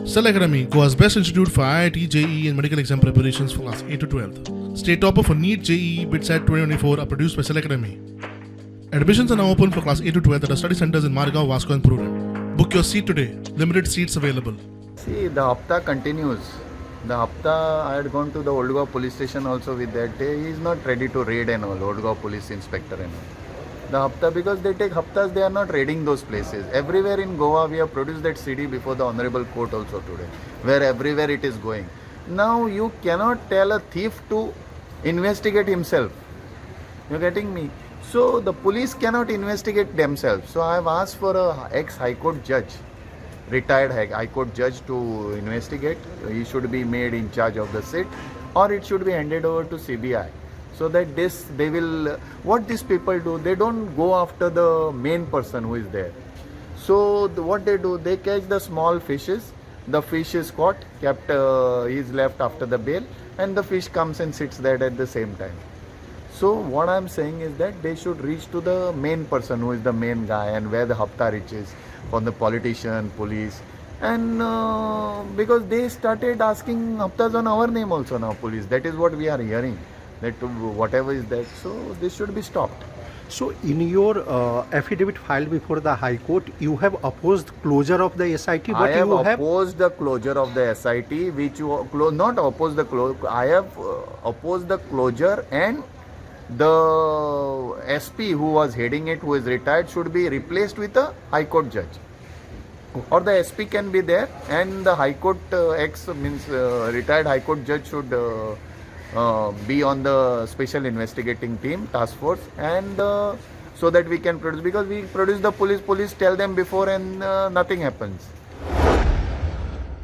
Cell Academy, Goa's best institute for IIT, JEE and medical exam preparations for class 8 to 12th. State topper for NEET, JEE, BITSAT 2024 are produced by Cell Academy. Admissions are now open for class 8 to 12th at our study centers in Matka, Vasco and Prudent. Book your seat today. Limited seats available. See, the Hafta continues. The Hafta, I had gone to the Old Goa police station also with that. He is not ready to raid and all, Old Goa police inspector and all. The Hafta, because they take Haftas, they are not raiding those places. Everywhere in Goa, we have produced that CD before the Honorable Court also today, where everywhere it is going. Now, you cannot tell a thief to investigate himself. You're getting me? So, the police cannot investigate themselves. So, I have asked for a ex-High Court judge, retired High Court judge to investigate. He should be made in charge of the sit, or it should be handed over to CBI. So that they will, what these people do, they don't go after the main person who is there. So what they do, they catch the small fishes, the fish is caught, kept, is left after the bail, and the fish comes and sits there at the same time. So what I am saying is that they should reach to the main person who is the main guy and where the Hafta reaches from the politician, police. And because they started asking Haftas on our name also now, police. That is what we are hearing. That whatever is that, so this should be stopped. So in your affidavit filed before the High Court, you have opposed closure of the SIT, but I have you have opposed the closure of the SIT, which you not opposed the closure. I have opposed the closure, and the SP who was heading it, who is retired, should be replaced with a High Court judge. Or the SP can be there, and the High Court retired High Court judge should be on the special investigating team, task force, and so that we can produce, because we produce the police tell them before and nothing happens.